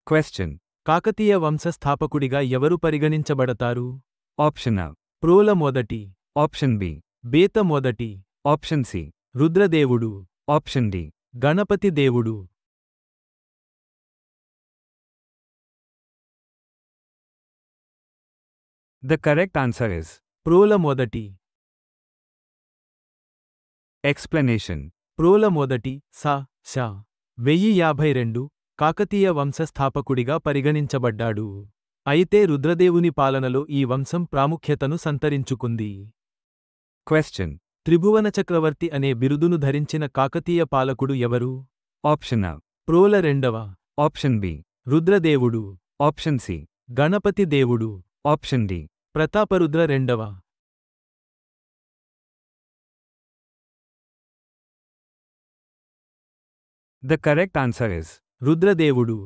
Question. Kakatiya వంశస్థాపకుడిగా ఎవరు పరిగణించబడతారు? Option A. Prola మొదటి, option B. Beta మొదటి, ఆప్షన్ C. రుద్రదేవుడు, ఆప్షన్ D. గణపతి దేవుడు. The correct answer is Prola మొదటి. explanation. ప్రోల మొదటి శ 1052 కాకతీయ వంశస్థాపకుడిగా పరిగణించబడ్డాడు. అయితే రుద్రదేవుని పాలనలో ఈ వంశం ప్రాముఖ్యతను సంతరించుకుంది. క్వశ్చన్. త్రిభువన చక్రవర్తి అనే బిరుదును ధరించిన కాకతీయ పాలకుడు ఎవరు? Option A. ప్రోల రెండవ, ఆప్షన్ B. రుద్రదేవుడు, ఆప్షన్ C. గణపతి దేవుడు, ఆప్షన్ D. ప్రతాపరుద్ర రెండవ. The correct answer is రుద్రదేవుడు.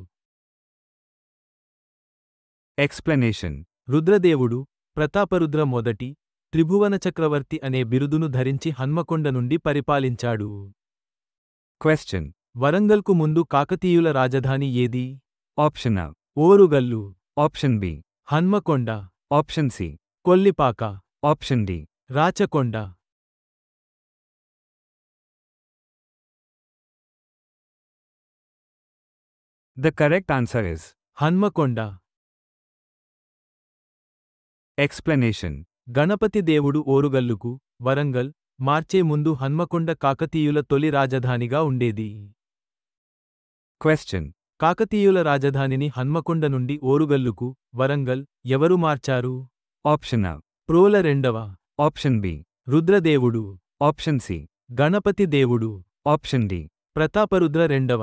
explanation. రుద్రదేవుడు, ప్రతాపరుద్ర మొదటి, త్రిభువన చక్రవర్తి అనే బిరుదును ధరించి హన్మకొండ నుండి పరిపాలించాడు. క్వశ్చన్. వరంగల్కు ముందు కాకతీయుల రాజధాని ఏది? Option A. Orugallu, option B. Hanamkonda, option C. Kollipaka, option D. Rachakonda. The correct answer is Hanamkonda. explanation. Ganapati దేవుడు ఓరుగల్లుకు, వరంగల్, మార్చే ముందు హన్మకొండ కాకతీయుల తొలి రాజధానిగా ఉండేది. క్వశ్చన్. కాకతీయుల రాజధానిని హన్మకొండ నుండి ఓరుగల్లుకు, వరంగల్, ఎవరు మార్చారు? Option A. ప్రోల రెండవ, ఆప్షన్ B. రుద్రదేవుడు, ఆప్షన్ C. గణపతి దేవుడు, ఆప్షన్ D. ప్రతాపరుద్ర రెండవ.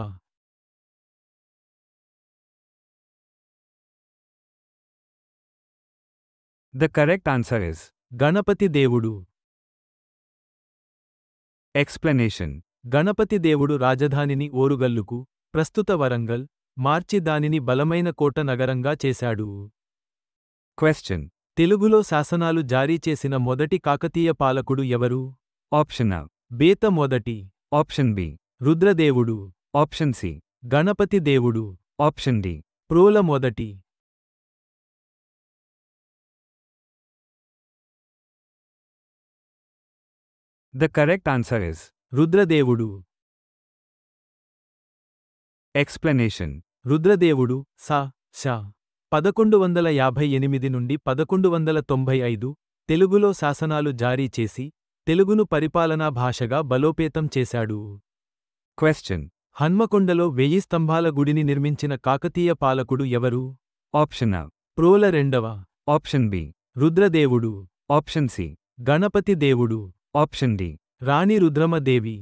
The correct answer is Ganapati దేవుడు. explanation. గణపతి దేవుడు రాజధానిని ఓరుగల్లుకు, ప్రస్తుత వరంగల్, మార్చి దానిని బలమైన కోట నగరంగా చేశాడు. క్వశ్చన్. తెలుగులో శాసనాలు జారీ చేసిన మొదటి కాకతీయ పాలకుడు ఎవరు? Option A. బేత మొదటి, ఆప్షన్ B. రుద్రదేవుడు, ఆప్షన్ C. గణపతి దేవుడు, ఆప్షన్ D. ప్రోల మొదటి. The correct answer is రుద్రదేవుడు. explanation. రుద్రదేవుడు శ 1158 నుండి 1195 తెలుగులో శాసనాలు జారీ చేసి, తెలుగును పరిపాలనా భాషగా బలోపేతం చేశాడు. క్వశ్చన్. హన్మకొండలో 1000 స్తంభాల గుడిని నిర్మించిన కాకతీయ పాలకుడు ఎవరు? Option A. ప్రోల రెండవ, ఆప్షన్ B. రుద్రదేవుడు, ఆప్షన్ C. గణపతి దేవుడు, option D. Rani Rudramadevi.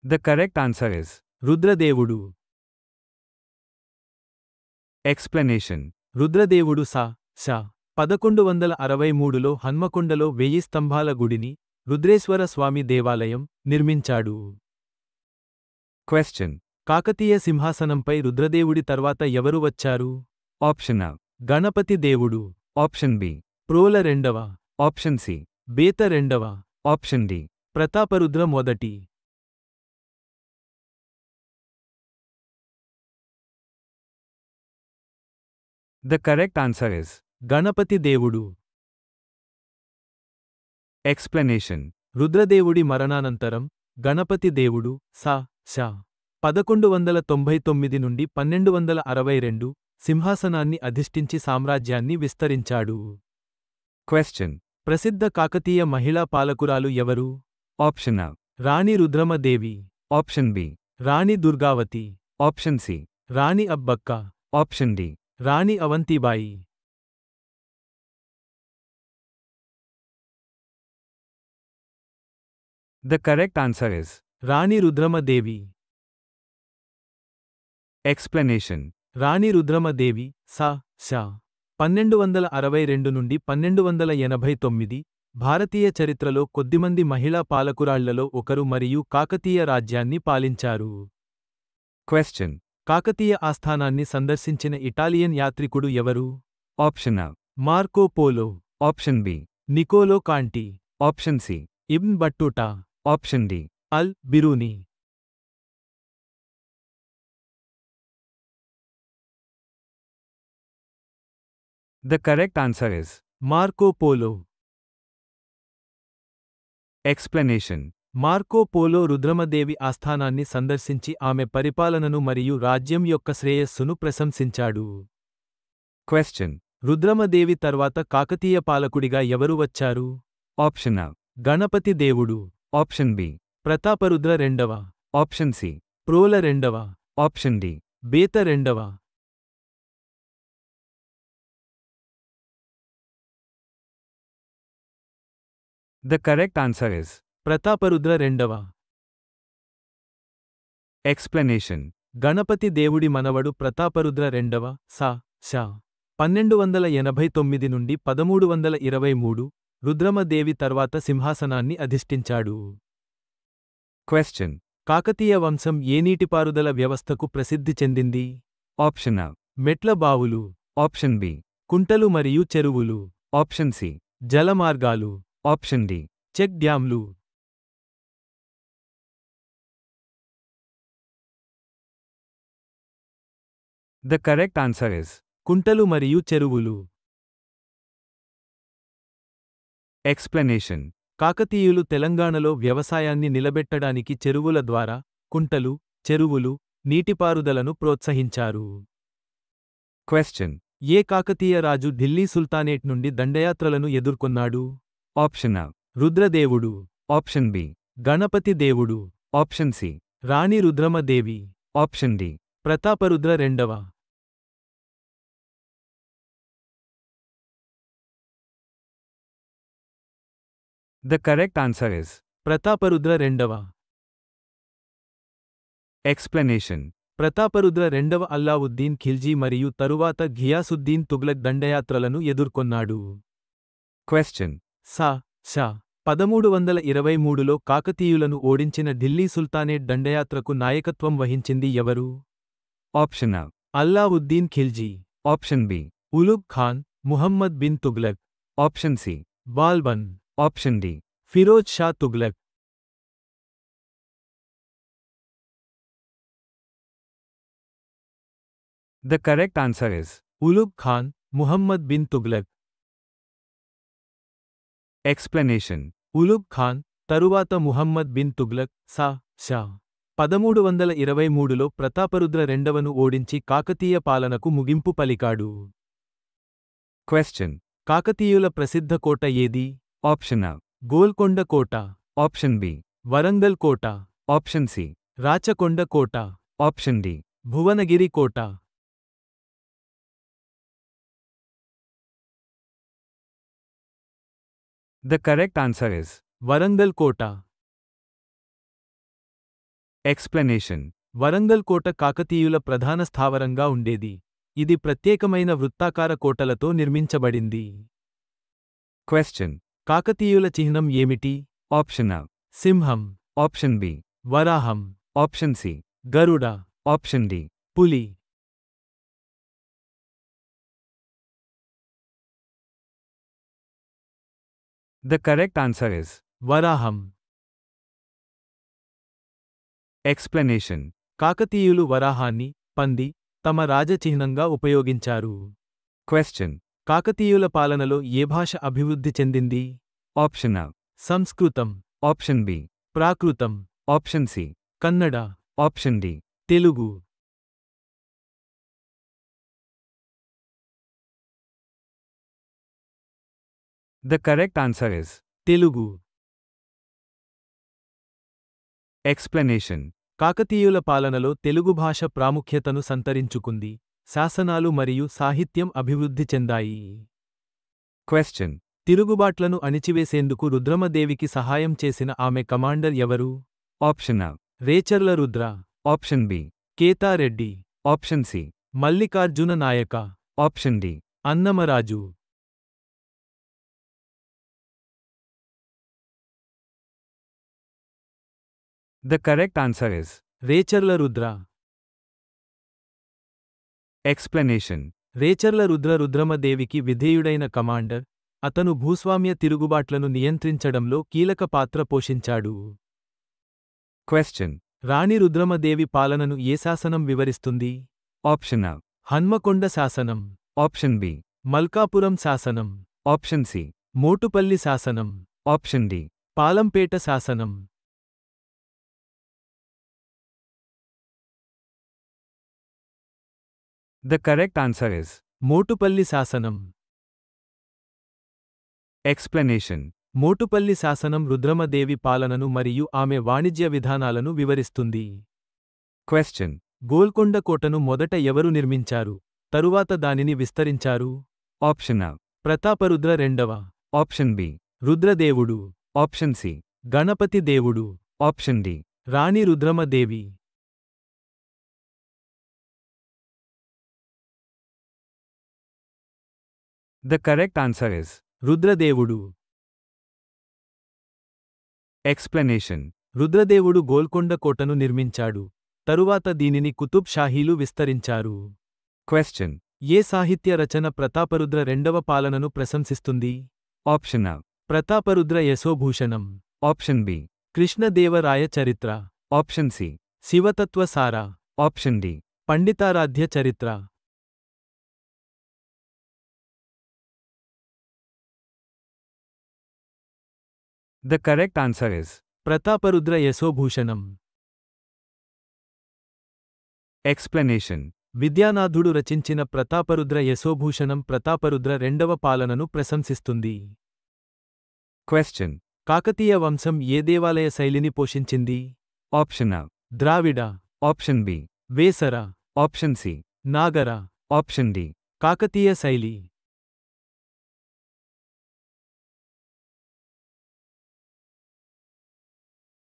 The correct answer is రుద్రదేవుడు. explanation. రుద్రదేవుడు శ 1163లో హన్మకొండలో 1000 స్తంభాల గుడిని, రుద్రేశ్వర స్వామి దేవాలయం, నిర్మించాడు. క్వశ్చన్. కాకతీయ సింహాసనంపై రుద్రదేవుడి తర్వాత ఎవరు వచ్చారు? Option A. గణపతి దేవుడు, ఆప్షన్ B. ప్రోల రెండవ, ఆప్షన్ C. బేత రెండవ, ఆప్షన్ D. ప్రతాపరుద్ర మొదటి. The correct answer is Ganapati దేవుడు. explanation. రుద్రదేవుడి మరణానంతరం, గణపతి దేవుడు శ 1199 నుండి 1262 సింహాసనాన్ని అధిష్ఠించి సామ్రాజ్యాన్ని విస్తరించాడు. క్వశ్చన్. ప్రసిద్ధ కాకతీయ మహిళా పాలకురాలు ఎవరు? Option A. Rani Rudramadevi, option B. Rani Durgavati, option C. Rani Abbakka, option D. Rani Avantibai. The correct answer is Rani Rudramadevi. explanation. Rani Rudramadevi శ 1262 నుండి 1289 భారతీయ చరిత్రలో కొద్దిమంది మహిళా పాలకురాళ్లలో ఒకరు మరియు కాకతీయ రాజ్యాన్ని పాలించారు. క్వశ్చన్. కాకతీయ ఆస్థానాన్ని సందర్శించిన ఇటాలియన్ యాత్రికుడు ఎవరు? Option A. Marco Polo, option B. Nicolo Conti, option C. Ibn Battuta, option D. Al Biruni. The correct answer is Marco Polo. explanation. Marco Polo Rudramadevi ఆస్థానాన్ని సందర్శించి ఆమె పరిపాలనను మరియు రాజ్యం యొక్క శ్రేయస్సును ప్రశంసించాడు. Question. రుద్రమదేవి తర్వాత కాకతీయ పాలకుడిగా ఎవరు వచ్చారు? Option A. గణపతి దేవుడు. Option B. ప్రతాపరుద్ర రెండవ. Option C. ప్రోల రెండవ. Option D. బేత రెండవ. The correct answer is Prataparudra రెండవ. explanation. గణపతి దేవుడి మనవడు ప్రతాపరుద్ర రెండవ శ 1289 నుండి 1323 రుద్రమదేవి తర్వాత సింహాసనాన్ని అధిష్ఠించాడు. Question. కాకతీయ వంశం ఏ నీటిపారుదల వ్యవస్థకు ప్రసిద్ధి చెందింది? Option A. మెట్ల బావులు. Option B. కుంటలు మరియు చెరువులు. Option C. జలమార్గాలు. Option D. చెక్ డ్యాంలు. The correct answer is కుంటలు మరియు చెరువులు. explanation. కాకతీయులు తెలంగాణలో వ్యవసాయాన్ని నిలబెట్టడానికి చెరువుల ద్వారా కుంటలు, చెరువులు, నీటిపారుదలను ప్రోత్సహించారు. Question. ఏ కాకతీయ రాజు ఢిల్లీ సుల్తానేట్ నుండి దండయాత్రలను ఎదుర్కొన్నాడు? Option A. రుద్రదేవుడు. Option B. Ganapati దేవుడు. Option C. రాణి రుద్రమదేవి. Option D. ప్రతాపరుద్ర రెండవ. The correct answer is Prataparudra రెండవ. explanation. ప్రతాపరుద్ర రెండవ అల్లావుద్దీన్ ఖిల్జీ మరియు తరువాత ఘియాసుద్దీన్ తుగ్లక్ దండయాత్రలను ఎదుర్కొన్నాడు. Question. శ 1323లో కాకతీయులను ఓడించిన ఢిల్లీ సుల్తానేట్ దండయాత్రకు నాయకత్వం వహించింది ఎవరు? Option A. Allauddin Khilji. Option B. Ulugh Khan, Muhammad bin Tughlaq. Option C. Balban. Option D. Firoz Shah Tughlaq. The correct answer is Ulugh Khan, Muhammad bin Tughlaq. explanation. Ulugh Khan, తరువాత ముహమ్మద్ బిన్ తుగ్లక్ శ 1323లో ప్రతాపరుద్ర రెండవను ఓడించి కాకతీయ పాలనకు ముగింపు పలికాడు. Question. కాకతీయుల ప్రసిద్ధ కోట ఏది? Option A. Golconda Kota. Option B. Warangal Kota. Option C. Rachakonda Kota. Option D. Bhuvanagiri Kota. The correct answer is Warangal Kota. explanation. Warangal కోట కాకతీయుల ప్రధాన స్థావరంగా ఉండేది. ఇది ప్రత్యేకమైన వృత్తాకార కోటలతో నిర్మించబడింది. Question. కాకతీయుల చిహ్నం ఏమిటి? Option A. సింహం. Option B. వరాహం. Option C. గరుడ. Option D. పులి. The correct answer is వరాహం. explanation. కాకతీయులు వరాహాన్ని, పంది, తమ రాజచిహ్నంగా ఉపయోగించారు. Question. కాకతీయుల పాలనలో ఏ భాష అభివృద్ధి చెందింది? Option A. సంస్కృతం. Option B. Prakrit. Option C. Kannada. Option D. Telugu. The correct answer is Telugu. explanation. కాకతీయుల పాలనలో తెలుగు భాష ప్రాముఖ్యతను సంతరించుకుంది. శాసనాలు మరియు సాహిత్యం అభివృద్ధి చెందాయి. Question. తిరుగుబాట్లను అణిచివేసేందుకు రుద్రమదేవికి సహాయం చేసిన ఆమె కమాండర్ ఎవరు? Option A. Recherla Rudra. Option B. Kethareddy. Option C. Mallikarjuna Nayaka. Option D. Annamaraju. The correct answer is Recharla Rudra. explanation. Recharla Rudra రుద్రమదేవికి విధేయుడైన కమాండర్. అతను భూస్వామ్య తిరుగుబాట్లను నియంత్రించడంలో కీలక పాత్ర పోషించాడు. Question. రాణి రుద్రమదేవి పాలనను ఏ శాసనం వివరిస్తుంది? Option A. హన్మకొండ శాసనం, Option B. మల్కాపురం శాసనం, Option C. మోటుపల్లి శాసనం, Option D. పాలంపేట శాసనం. The correct answer is Motupalli శాసనం. explanation. మోటుపల్లి శాసనం రుద్రమదేవి పాలనను మరియు ఆమె వాణిజ్య విధానాలను వివరిస్తుంది. Question. గోల్కొండ కోటను మొదట ఎవరు నిర్మించారు, తరువాత దానిని విస్తరించారు? Option A. ప్రతాపరుద్ర రెండవ, Option B. రుద్రదేవుడు, Option C. Ganapati దేవుడు, Option D. Rani Rudramadevi. The correct answer is రుద్రదేవుడు. explanation. రుద్రదేవుడు గోల్కొండ కోటను నిర్మించాడు, తరువాత దీనిని కుతుబ్ షాహీలు విస్తరించారు. Question. ఏ సాహిత్య రచన ప్రతాపరుద్ర రెండవ పాలనను ప్రశంసిస్తుంది? Option A. Prataparudra Yashobhushanam, Option B. Krishnadevaraya చరిత్ర, Option C. శివతత్వ సార, Option D. పండితారాధ్య చరిత్ర. The correct answer is Prataparudra Yashobhushanam. explanation. విద్యానాథుడు రచించిన ప్రతాపరుద్ర యశోభూషణం ప్రతాపరుద్ర రెండవ పాలనను ప్రశంసిస్తుంది. Question. కాకతీయ వంశం ఏ దేవాలయ శైలిని పోషించింది? Option A. Dravida, Option B. వేసర, Option C. Nagara, Option D. Kakatiya శైలి.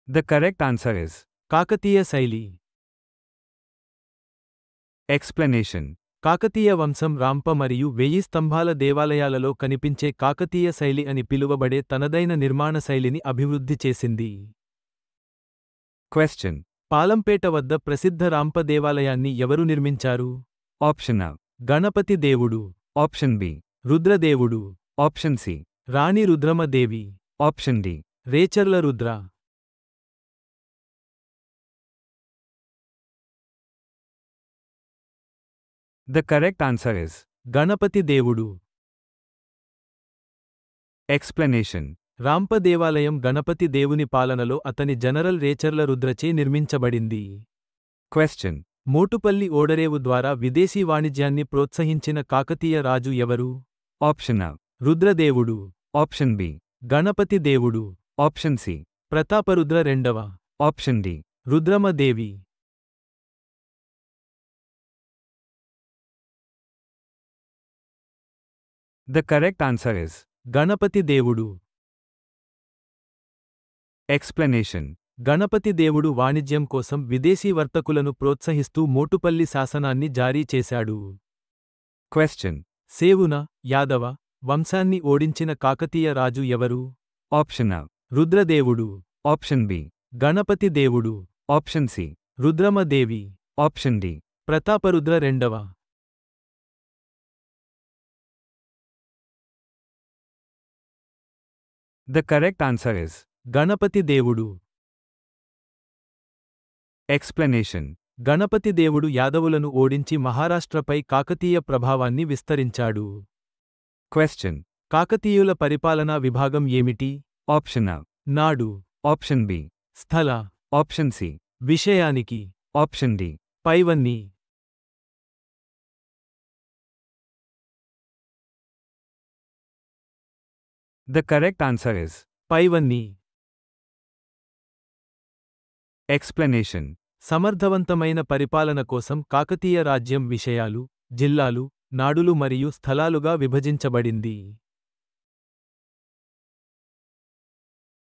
The correct answer is Kakatiya శైలి. explanation. కాకతీయ వంశం రాంప మరియు 1000 స్తంభాల దేవాలయాలలో కనిపించే కాకతీయ శైలి అని పిలువబడే తనదైన నిర్మాణ శైలిని అభివృద్ధి చేసింది. Question. పాలంపేట వద్ద ప్రసిద్ధ రాంప దేవాలయాన్ని ఎవరు నిర్మించారు? Option A. గణపతి దేవుడు, Option B. రుద్రదేవుడు, Option C. Rani Rudramadevi, Option D. Recherla Rudra. The correct answer is Ganapati దేవుడు. explanation. రాంప దేవాలయం గణపతి దేవుని పాలనలో అతని జనరల్ రేచర్ల రుద్రచే నిర్మించబడింది. Question. మోటుపల్లి ఓడరేవు ద్వారా విదేశీ వాణిజ్యాన్ని ప్రోత్సహించిన కాకతీయ రాజు ఎవరు? Option A. రుద్రదేవుడు, Option B. Ganapati దేవుడు, Option C. ప్రతాపరుద్ర రెండవ, Option D. Rudramadevi. The correct answer is Ganapati దేవుడు. explanation. గణపతి దేవుడు వాణిజ్యం కోసం విదేశీ వర్తకులను ప్రోత్సహిస్తూ మోటుపల్లి శాసనాన్ని జారీ చేశాడు. Question. సేవున, యాదవ వంశాన్ని ఓడించిన కాకతీయ రాజు ఎవరు? Option A. రుద్రదేవుడు, Option B. Ganapati దేవుడు, Option C. Rudramadevi, Option D. Prataparudra రెండవ. The correct answer is Ganapati దేవుడు. explanation. గణపతి దేవుడు యాదవులను ఓడించి మహారాష్ట్రపై కాకతీయ ప్రభావాన్ని విస్తరించాడు. Question. కాకతీయుల పరిపాలనా విభాగం ఏమిటి? Option A. నాడు, Option B. స్థల, Option C. విషయానికి, Option D. పైవన్నీ. The correct answer is పైవన్నీ. explanation. సమర్థవంతమైన పరిపాలన కోసం కాకతీయ రాజ్యం విషయాలు, జిల్లాలు, నాడులు మరియు స్థలాలుగా విభజించబడింది.